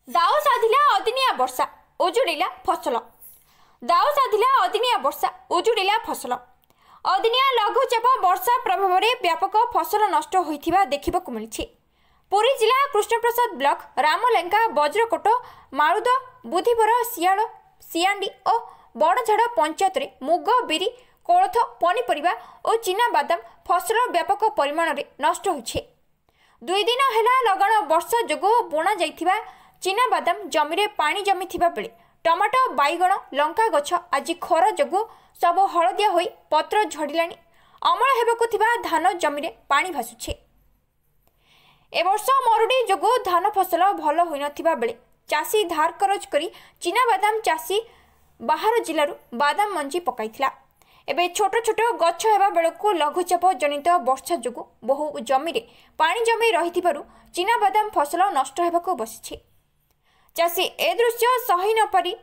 ଦାଉ ସାଧିଲା ଅଦିନିଆ ବର୍ଷା ଉଜୁଡ଼ିଲା ଫସଲ। ଦାଉ ସାଧିଲା ଅଦିନିଆ ବର୍ଷା ଉଜୁଡ଼ିଲା ଫସଲ। ଅଦିନିଆ ଲଘୁଚାପ ବର୍ଷା ପ୍ରଭାବରେ ବ୍ୟାପକ ଫସଲ ନଷ୍ଟ ହୋଇଥିବା ଦେଖିବାକୁ ମିଳିଛି। ପୁରୀ ଜିଲ୍ଲା କୃଷ୍ଣପ୍ରସାଦ ବ୍ଲକ ରାମଲେଙ୍କା, ବଜ୍ରକୋଟ, ମାଳୁଦ, ବୁଧିବର, ଶିଆଳ, ସିଆଣ୍ଡି ଓ ବଡ଼ଝାଡ଼ ପଞ୍ଚାୟତରେ ମୁଗ, ବିରି, କୋଳଥ, ପନିପରିବା ଓ ଚିନାବାଦାମ ଫସଲ ବ୍ୟାପକ ପରିମାଣରେ ନଷ୍ଟ ହୋଇଛି। 2 ଦିନ ହେଲା ଲଗାଣ ବର୍ଷା ଯୋଗୁଁ ବୁଣା ଯାଇଥିବା ଚିନାବାଦାମ ଜମିରେ ପାଣି ଜମିଥିବା ବେଳେ ଟମାଟୋ, ବାଇଗଣ, ଲଙ୍କା ଗଛ ଆଜି ଖରା ଯୋଗୁଁ ସବୁ ହଳଦିଆ ହୋଇ ପତ୍ର ଝଡ଼ିଲାଣି। ଅମଳ ହେବାକୁ ଥିବା ଧାନ ଜମିରେ ପାଣି ଭାସୁଛି। ଏ ବର୍ଷ ମରୁଡ଼ି ଯୋଗୁଁ ଧାନ ଫସଲ ଭଲ ହୋଇନଥିବା ବେଳେ ଚାଷୀ ଧାର କରଜ କରି ଚିନାବାଦାମ ଚାଷୀ ବାହାର ଜିଲ୍ଲାରୁ ବାଦାମ ମଞ୍ଜି ପକାଇଥିଲା। ଏବେ ଛୋଟ ଛୋଟ ଗଛ ହେବା ବେଳକୁ ଲଘୁଚାପ ଜନିତ ବର୍ଷା ଯୋଗୁଁ ବହୁ ଜମିରେ ପାଣି ଜମି ରହିଥିବାରୁ ଚିନାବାଦାମ ଫସଲ ନଷ୍ଟ ହେବାକୁ ବସିଛି। ଚାଷୀ ଏ ଦୃଶ୍ୟ ସହି ନ ପାରି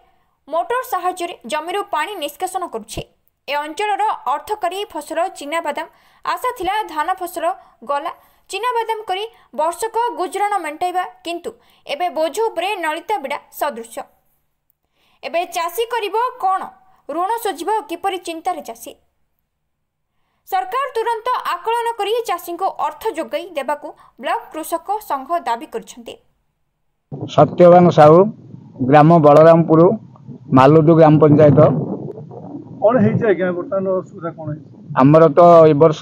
ମୋଟର ସାହାଯ୍ୟରେ ଜମିରୁ ପାଣି ନିଷ୍କାସନ କରୁଛି। ଏ ଅଞ୍ଚଳର ଅର୍ଥକାରୀ ଫସଲ ଚିନାବାଦାମ। ଆଶା ଥିଲା ଧାନ ଫସଲ ଗଲା, ଚିନାବାଦାମ କରି ବର୍ଷକ ଗୁଜରାଣ ମେଣ୍ଟାଇବା, କିନ୍ତୁ ଏବେ ବୋଝ ଉପରେ ନଳିତା ବିଡ଼ା ସଦୃଶ। ଏବେ ଚାଷୀ କରିବ କ'ଣ? ଋଣ ଶୁଝିବ କିପରି ଚିନ୍ତାରେ ଚାଷୀ। ସରକାର ତୁରନ୍ତ ଆକଳନ କରି ଚାଷୀଙ୍କୁ ଅର୍ଥ ଯୋଗାଇ ଦେବାକୁ ବ୍ଲକ କୃଷକ ସଂଘ ଦାବି କରିଛନ୍ତି। ସତ୍ୟବାନ ସାହୁ, ଗ୍ରାମ ବଳରାମପୁର, ମାଲୁଦୁ ଗ୍ରାମ ପଞ୍ଚାୟତ। କ'ଣ ହେଇଛି ଆଜ୍ଞା? ବର୍ତ୍ତମାନ ଅସୁବିଧା କ'ଣ ହେଇଛି? ଆମର ତ ଏ ବର୍ଷ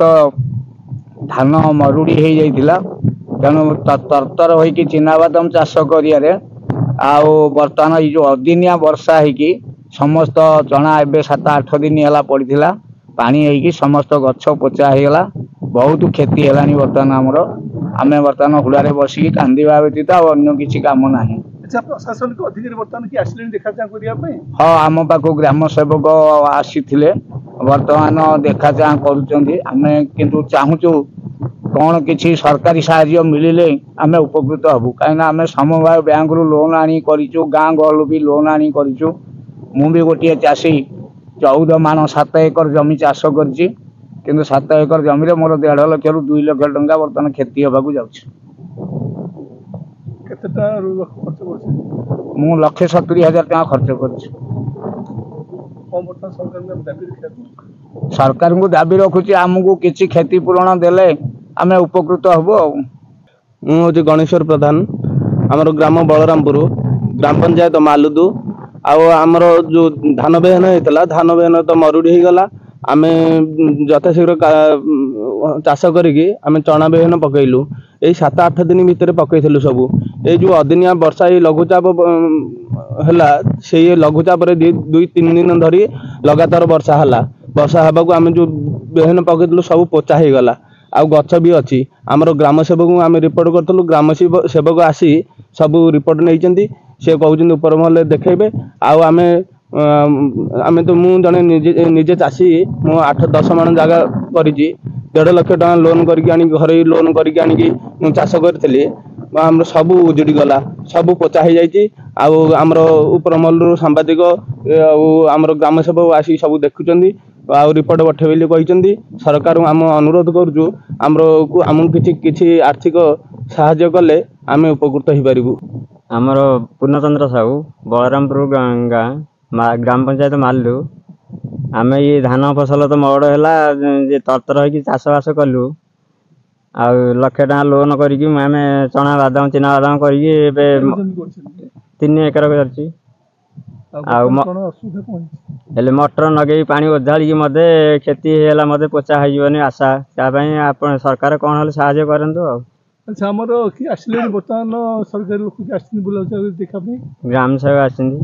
ଧାନ ମରୁଡ଼ି ହେଇଯାଇଥିଲା, ତେଣୁ ତରତର ହୋଇକି ଚିନାବାଦାମ ଚାଷ କରିବାରେ ଆଉ ବର୍ତ୍ତମାନ ଏଇ ଯେଉଁ ଅଦିନିଆ ବର୍ଷା ହେଇକି ସମସ୍ତ ଚଣା ଏବେ 7-8 ଦିନ ହେଲା ପଡ଼ିଥିଲା, ପାଣି ହେଇକି ସମସ୍ତ ଗଛ ପୋଚା ହେଇଗଲା। ବହୁତ କ୍ଷତି ହେଲାଣି। ବର୍ତ୍ତମାନ ଆମେ ବର୍ତ୍ତମାନ ହୁଡ଼ାରେ ବସିକି କାନ୍ଦିବା ବ୍ୟତୀତ ଆଉ ଅନ୍ୟ କିଛି କାମ ନାହିଁ। ପ୍ରଶାସନିକ ଅଧିକାରୀ ବର୍ତ୍ତମାନ କି ଆସିଲେଣି ଦେଖା ଚାହାଁ କରିବା ପାଇଁ? ହଁ, ଆମ ପାଖକୁ ଗ୍ରାମ ସେବକ ଆସିଥିଲେ, ବର୍ତ୍ତମାନ ଦେଖା ଚାହାଁ କରୁଛନ୍ତି। ଆମେ କିନ୍ତୁ ଚାହୁଁଛୁ କ'ଣ କିଛି ସରକାରୀ ସାହାଯ୍ୟ ମିଳିଲେ ଆମେ ଉପକୃତ ହେବୁ। କାହିଁକିନା ଆମେ ସମବାୟ ବ୍ୟାଙ୍କରୁ ଲୋନ୍ ଆଣି କରିଛୁ, ଗାଁ ଗହଳରୁ ବି ଲୋନ୍ ଆଣି କରିଛୁ। ମୁଁ ବି ଗୋଟିଏ ଚାଷୀ, 14 ମାଣ 7 ଏକର ଜମି ଚାଷ କରିଛି, କିନ୍ତୁ 7 ଏକର ଜମିରେ ମୋର 1.5 ଲକ୍ଷରୁ 2 ଲକ୍ଷ ଟଙ୍କା ବର୍ତ୍ତମାନ କ୍ଷତି ହେବାକୁ ଯାଉଛି। କେତେ ଟଙ୍କା ଖର୍ଚ୍ଚ କରୁଛି? ମୁଁ 1,70,000 ଟଙ୍କା ଖର୍ଚ୍ଚ କରିଛି। ସରକାରଙ୍କୁ ଦାବି ରଖୁଛି ଆମକୁ କିଛି କ୍ଷତିପୂରଣ ଦେଲେ ଆମେ ଉପକୃତ ହେବୁ। ଆଉ ମୁଁ ହେଉଛି ଗଣେଶ୍ୱର ପ୍ରଧାନ, ଆମର ଗ୍ରାମ ବଳରାମପୁର, ଗ୍ରାମ ପଞ୍ଚାୟତ ମାଲୁଦୁ। ଆଉ ଆମର ଯେଉଁ ଧାନ ବିହନ ହେଇଥିଲା, ଧାନ ବିହନ ତ ମରୁଡ଼ି ହେଇଗଲା। ଆମେ ଯଥାଶୀଘ୍ର ଚାଷ କରିକି ଆମେ ଚଣା ବିହନ ପକେଇଲୁ। ଏଇ 7-8 ଦିନ ଭିତରେ ପକେଇଥିଲୁ ସବୁ। ଏଇ ଯେଉଁ ଅଦିନିଆ ବର୍ଷା, ଏଇ ଲଘୁଚାପ ହେଲା, ସେଇ ଲଘୁଚାପରେ 2-3 ଦିନ ଧରି ଲଗାତାର ବର୍ଷା ହେଲା। ବର୍ଷା ହେବାକୁ ଆମେ ଯେଉଁ ବିହନ ପକେଇଥିଲୁ ସବୁ ପୋଚା ହେଇଗଲା। ଆଉ ଗଛ ବି ଅଛି। ଆମର ଗ୍ରାମ ସେବକଙ୍କୁ ଆମେ ରିପୋର୍ଟ କରିଥିଲୁ, ଗ୍ରାମ ସେବକ ଆସି ସବୁ ରିପୋର୍ଟ ନେଇଛନ୍ତି। ସେ କହୁଛନ୍ତି ଉପର ମହଲରେ ଦେଖେଇବେ। ଆଉ ମୁଁ ଜଣେ ନିଜେ ଚାଷୀ, ମୁଁ 8-10 ମାଣ ଜାଗା କରିଛି। 1.5 ଲକ୍ଷ ଟଙ୍କା ଲୋନ୍ କରିକି ଆଣିକି, ଘରୋଇ ଲୋନ୍ କରିକି ଆଣିକି ମୁଁ ଚାଷ କରିଥିଲି। ଆମର ସବୁ ଉଜୁଡ଼ି ଗଲା, ସବୁ ପୋଚା ହେଇଯାଇଛି। ଆଉ ଆମର ଉପର ମହଲରୁ ସାମ୍ବାଦିକ ଆଉ ଆମର ଗ୍ରାମ ସେବକ ଆସି ସବୁ ଦେଖୁଛନ୍ତି, ଆଉ ରିପୋର୍ଟ ପଠେଇବେ ବୋଲି କହିଛନ୍ତି। ସରକାରଙ୍କୁ ଆମେ ଅନୁରୋଧ କରୁଛୁ, ଆମକୁ କିଛି ଆର୍ଥିକ ସାହାଯ୍ୟ କଲେ ଆମେ ଉପକୃତ ହେଇପାରିବୁ। ଆମର ପୂର୍ଣ୍ଣଚନ୍ଦ୍ର ସାହୁ, ବଳରାମପୁର ଗାଁ, ଗ୍ରାମ ପଞ୍ଚାୟତ ମାଲୁ। ଆମେ ଇଏ ଧାନ ଫସଲ ତ ମରଡ଼ ହେଲା, ତରତର ହେଇକି ଚାଷବାସ କଲୁ। ଆଉ 1 ଲକ୍ଷ ଟଙ୍କା ଲୋନ୍ କରିକି ଆମେ ଚଣା ବାଦାମ, ଚିନାବାଦାମ କରିକି ଏବେ 3 ଏକର କରିଛି। ଆଉ ହେଲେ ମଟର ନଗେଇ ପାଣି ଓଜାଳିକି ମୋତେ କ୍ଷତି ହେଇଗଲା, ମୋତେ ପୋଚା ହେଇଯିବନି ଆଶା। ତା ପାଇଁ ଆପଣ ସରକାର କ'ଣ ହେଲେ ସାହାଯ୍ୟ କରନ୍ତୁ। ଆଉ ଆଚ୍ଛା, ଆମର କିଏ ଆସିଲେଣି ବର୍ତ୍ତମାନ? ସରକାରୀ ଲୋକ କିଏ ଆସିଛନ୍ତି ବୁଲାବୁଲି ଦେଖିବା ପାଇଁ? ଗ୍ରାମ ସେବକ ଆସିଛନ୍ତି।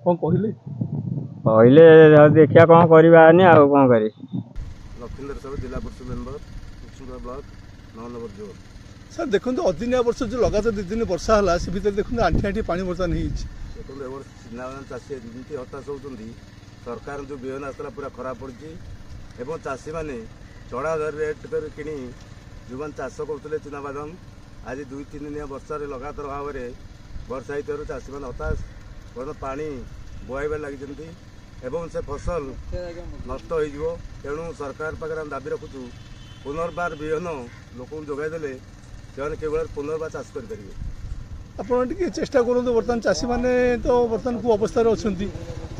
କ'ଣ କହିଲେ? ଦେଖିବା କ'ଣ କରିବାନି, ଆଉ କ'ଣ କରିବି। ଲକ୍ଷ୍ମୀଧର ସାହୁ, ଜିଲ୍ଲା ପରିଷଦ member, Kusuma block, 9 number zone. Sir ଦେଖନ୍ତୁ, ଅଦିନିଆ ବର୍ଷ ଯେଉଁ ଲଗାତାର 2 ଦିନ ବର୍ଷା ହେଲା, ସେ ଭିତରେ ଦେଖନ୍ତୁ ଆଣ୍ଠି ପାଣି ବର୍ତ୍ତମାନ ହେଇଛି। ଦେଖନ୍ତୁ, ଏ ବର୍ଷ ଚିନାବାଦାମ ଚାଷୀ ଏମିତି ହତାଶ ହେଉଛନ୍ତି। ସରକାର ଯେଉଁ ବିହନ ଆସିଥିଲା ପୁରା ଖରାପ ପଡ଼ିଛି, ଏବଂ ଚାଷୀମାନେ ଚଢ଼ା ରେଟ୍ କରି କିଣି ଯେଉଁମାନେ ଚାଷ କରୁଥିଲେ ଚିନାବାଦାମ, ଆଜି 2-3 ଦିନିଆ ବର୍ଷାରେ ଲଗାତାର ଭାବରେ ବର୍ଷା ହେଇଥିବାରୁ ଚାଷୀମାନେ ହତାଶ, ପାଣି ବୋହାଇବାରେ ଲାଗିଛନ୍ତି ଏବଂ ସେ ଫସଲ ନଷ୍ଟ ହୋଇଯିବ। ତେଣୁ ସରକାର ପାଖରେ ଆମେ ଦାବି ରଖୁଛୁ, ପୁନର୍ବାର ବିହନ ଲୋକଙ୍କୁ ଯୋଗାଇ ଦେଲେ ସେମାନେ କେବଳ ପୁନର୍ବାର ଚାଷ କରିପାରିବେ। ଆପଣ ଟିକେ ଚେଷ୍ଟା କରନ୍ତୁ ବର୍ତ୍ତମାନ ଚାଷୀମାନେ ତ ବର୍ତ୍ତମାନ କେଉଁ ଅବସ୍ଥାରେ ଅଛନ୍ତି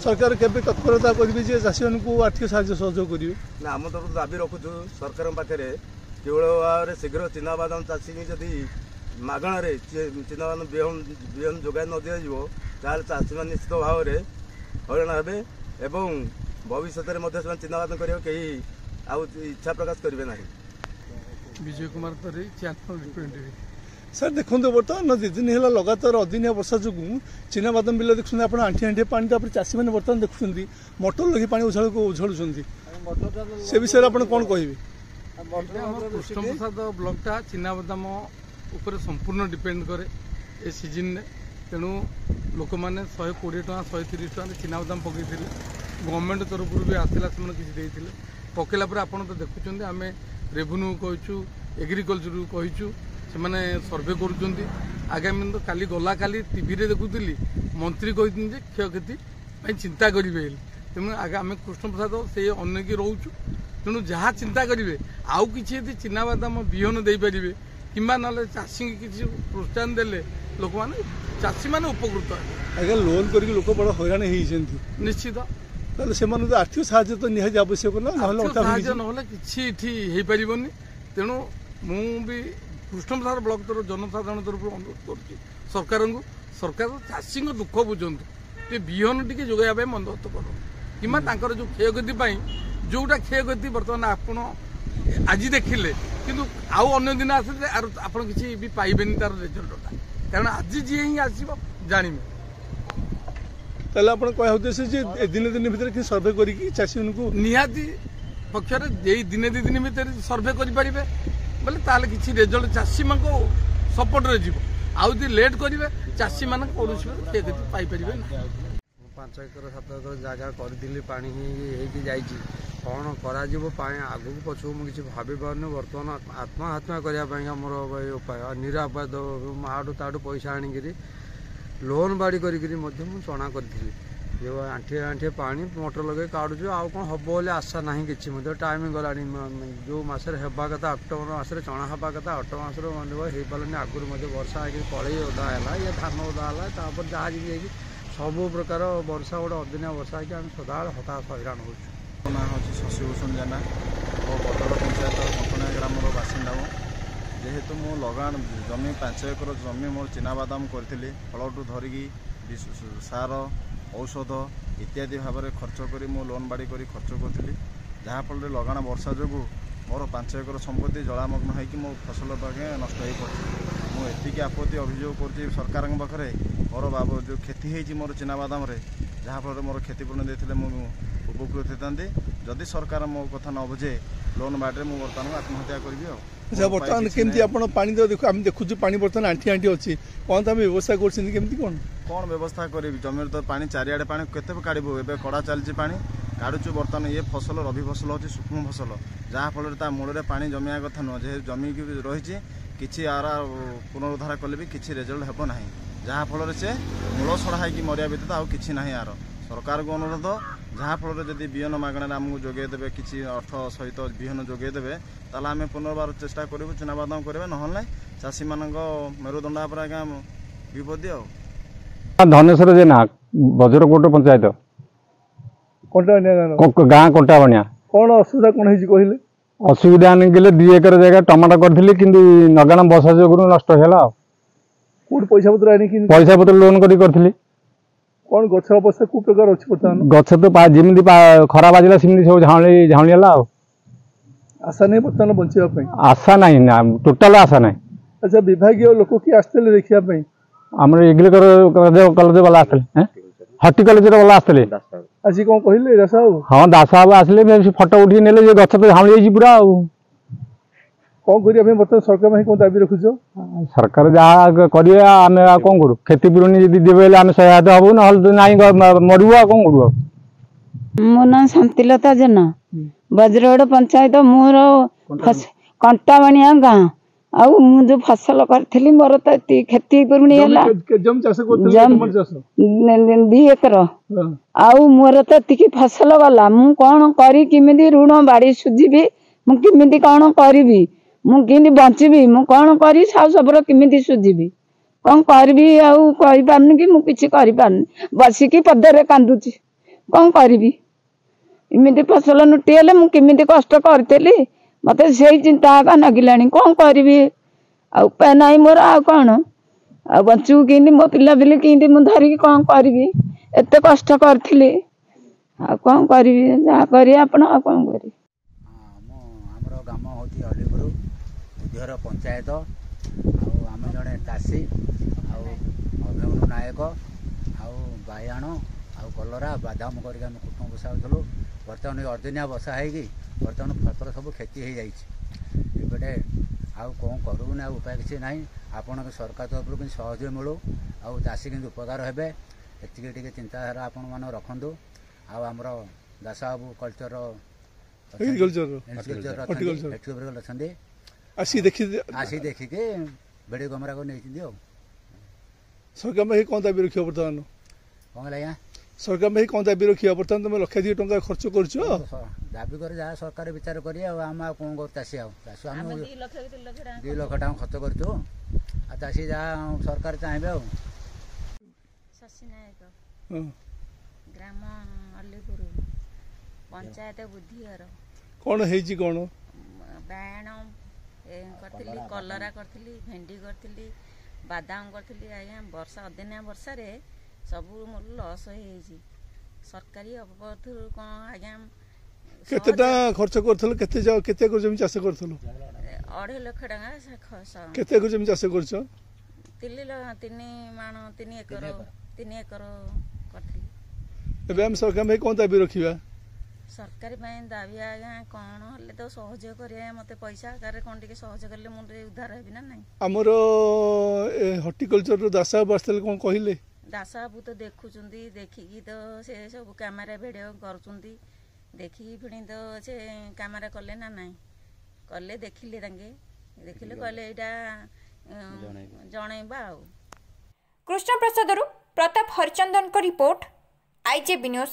ସରକାର କେବେ ତତ୍ପରତା କରିବେ ଯେ ଚାଷୀମାନଙ୍କୁ ଆର୍ଥିକ ସାହାଯ୍ୟ ସହଯୋଗ କରିବେ ନା ଆମ ତରଫରୁ ଦାବି ରଖୁଛୁ ସରକାରଙ୍କ ପାଖରେ କେବଳ ଭାବରେ ଶୀଘ୍ର ଚିନାବାଦାମ ଚାଷୀକି ଯଦି ମାଗଣାରେ ଚିନାବାଦାମ ବିହନ ଯୋଗାଇ ନ ଦିଆଯିବ ତାହେଲେ ଚାଷୀମାନେ ନିଶ୍ଚିତ ଭାବରେ ହଇରାଣ ହେବେ ଏବଂ ଭବିଷ୍ୟତରେ ମଧ୍ୟ ସେମାନେ ଚିନାବାଦାମ କରିବାକୁ କେହି ଆଉ ଇଚ୍ଛା ପ୍ରକାଶ କରିବେ ନାହିଁ। विजय कुमार तरी चैनल रिप्रेजेंटेटिव सर देखो बर्तमान 2 दिन है लगातार अदिनिया वर्षा जो चिनाबादाम बिल देखुं आप आंठी आंठी पानी चाषी मैंने बर्तमान देखुं मोटर लगी पानी उछाड़ुं से विषय आप कौन कहे कृष्ण प्रसाद ब्लॉकटा चिनाबादाम उपर संपूर्ण डिपेंड करे ए सीजन में तेणु लोक मैंने 120 टका 130 टका चिनाबादाम पकई गवर्नमेंट तरफ भी आसला किसी पकईला आप तो देखुं आम रेवेन्यू कहूँ एग्रिकल्चर कहूँ से मैंने सर्वे करुँच आगामी तो काली गला काली टीवी देखुली मंत्री कहते क्षयक्षति चिंता करेंगे तेणु आम कृष्ण प्रसाद से अनेक रोचु तेणु जहाँ चिंता करेंगे आउ कि चिनाबादाम बिहन दे पारे कि ना चाषी किसी प्रोत्साहन देले लोक मैंने चाषी मैंने उपकृत आगे लोन करके लोक बड़ा हैरान निश्चित आर्थिक साहाय्य तो निहाती आवश्यक ना कि तेणु मु भी कृष्ण प्रसाद ब्लॉक तरफ जनसाधारण तरफ अनुरोध कर सरकार को सरकार चाषी दुख बुझंतु बिहन टी जोगाइबा बंदोबस्त कर कि जो क्षयक्षति जोटा क्षयक्षति बर्तमान आपण आज देखिले किंतु आउ अन्य दिन आसिले आप किसी भी पाइबे तार रिजल्टा कारण आज जी ही आसो जानी ताले आपण कह उद्देश्य जे दिन दिन भीतर कि सर्वे करी चाषी को निहाती पक्षर दिने 2 दिन भीतर सर्वे करि परिबे बोले ताले किछि रिजल्ट चाषी मान को सपोर्ट रे जीवो आउ दि लेट करिवे चाषी मान कोनोसी खेती पाई परिबे ना 5 एकर 7 एकर जागा करदिली पानी हेकी जाईची कौन करा जीवो पानी आगु पछु मु किछि भाबी पारने वर्तमान आत्महत्या करिया पई हमर उपाय निरापद आडू ताडू पैसा आनिगिरी लोन बाड़ी करी मु चना करथिली जो आंठे आंठे पानी मोटर लगे काढ़ु आउ कौन हम बोले आशा ना कि टाइम गला जो मसरे हेबा कथा अक्टोबर मसरे चना हेबा कथा अक्टोबर मसरे हो पारे आगुरी वर्षा पड़े ओदा है ये धान ओदा है जहाँ जी सब प्रकार वर्षा गोटे अदिनिया वर्षा है सदा हताश हैरान हो ना हूँ शशिभूषण जेना और बदल पंचायत कंटना ग्राम बासिंदा जेहेतु मो लगान जमी 5 एकर जमी मोर चिनाबादाम करी फलटू धरिकी सार औषध इत्यादि भाव में खर्च करी मो लोन बाड़ी करी खर्च करी जहाँफल लगाण वर्षा जो मोर 5 एकर संपत्ति जलामग्न होगी मो फसल पाखे नष्ट हो पड़ी मुझे आपत्ति अभियोग कर सरकार पाखे मोर बाबू जो क्षति होती मोर चिनाबादाम जहाँफल मोर क्षतिपूर्ण देते उपकृत होता जदि सरकार मो कथा न बुझे लोन बाटे मुझे बर्तमान आत्महत्या करी। अच्छा बर्तमान केमती आप पानी तो देखो आम देखु पानी बर्तमान आंठी आंठी अच्छी कौन तो व्यवस्था करमती कौन व्यवस्था करी जमी तो पानी चारिआडे पानी केते काढ़ू ए कड़ा चलती पानी काढ़ुचु बर्तमान ये फसल रबी फसल होची सूक्ष्म फसल जहाँफल मूल पानी जमिया कथा नुह जे जमी रही किसी आर पुनरुद्धार कले भी किसी रिजल्ट हेब ना जहाँफल से मूल सड़ा होगी मरिया व्यतीत आउ कि ना यार सरकार को अनुरोध जहाँफल जदि बिहन मागणार आमको जोगेदेवे किसी अर्थ सहित बिहन जोगेदेवे ताला आम पुनर्बार चेष्टा करूँ चिनाबादाम करेंगे ना चाषी मान मेरुदंड पर आज्ञा विपत्ति धनेश्वर जेना बजरकोट पंचायत गाँ कंटा बनिया कौन असुविधा कौन कहले असुविधा आनिकले 2 एकर जगह टमाटो करी कि नगाण बसा जो नष्ट है पैसा पत्र पैसा पत्र लोन करी कौन गछ अवस्था को प्रकार अच्छी बर्तमान गछ तो जमी खरा बाजिला सेमती सब झाऊला आशा नहीं बर्तमान बचापी आशा नहीं ना टोटाल आशा नहीं। अच्छा विभागीय लोक किए आसते देखा आम कॉलेज वाला आसते हर्टिकलचर वाला आसते आज कौन कहले दास बाबू हाँ दास बाबू आसले फटो उठी ने गछ तो झाऊली पूरा कौन करिया बर्तमान सरकार में कौन दाबी रखुच सरकार जहाँ करें आम कौन करूँ क्षतिपूरण जी देवे आम सहायता हबू ना मरु कौन करूँ मो ना शांतिलता जेना बजरगढ़ पंचायत मोर कंटा बनिया गाँ आउ जो फसल करी मोर तो क्षति पूर्ण है 2 एकर आउ मोर तो फसल गला मु कौन करी किमिदी ऋण बाड़ी सुझी मुझे कौन करी मुझे बची मु कौन करी साउ सबर किमिदी सुझी कौन करी आईपारनी कि मुझे कर बसिकी पदे कांदुची कौन करी इमिति फसल नुटीगले मुझे कष्ट करी मत से चिंता नगिला कौन करी उपाय ना मोर आ कौन आ बचू कि मो पिला पिली कि धरिकी कौन करी एत कष्ट करी कौन करी जहाँ करी आप कौन करी आमर ग्राम हूँ अलीपुर बुद्धर पंचायत आम जड़े चाषी अभिमन्यु नायक बाइगण कलरा बादाम करके कुटुंब पोषाऊलु बर्तमान अर्दिनिया बसा है बर्तमान फसल सब क्षति हो जाए आउ कौन करूँ आ उपाय किसी ना आपण सरकार तरफ कि सहयोग मिलू आउ चाषी कि उपकार हे एति चिंताधारा आपण मैंने रखु आमर दासाबू कल्चर अच्छा आसी देखिके भिडियो कैमेरा को नहीं सरकार में कौन दाबी रखिए बर्तमान कौन आज्ञा सरकार में कौन दाबी रखिए बर्तमान तुम लक्षाधिक टंका खर्च कर दाबी कर जहाँ सरकार विचार करें आम कौन कर चाषी चाषी आम 2 लाख टाँग खर्च कर चाषी जहाँ सरकार चाहिए शशि नायक ग्राम अलीपुर पंचायत बुद्धिर कौन है कौन बायण करी कलरा करी भेंडी करी बादाम करी आज्ञा वर्षा अदिनिया वर्षा सब मोर लस हो सरकारी अबधर कौन आज्ञा केतेटा खर्च करथलो केते एकर जमी चाष करथलो 2.5 लाख टका केते एकर जमी चाष करछो 3 एकर करथली एबे हम सरकार में कौन दाबी रखिबा सरकारी दाबी आज्ञा कौन हेल्ले तो सहयोग करें मत पैसा आकार कौन टे सहयोग कले मुझे उद्धार हेबी ना ना आमर हर्टिकल्चर दासा बसले कौन कहले दासा बाबू तो देखुं देखिकी तो से सब कैमेरा भिडियो कर देखिकी पुणी तो से कैमेरा कले ना ना कले देखिले कहले यहाँ जनइबा कृष्ण प्रसाद प्रताप हरिचंदन को रिपोर्ट आईजेबी न्यूज।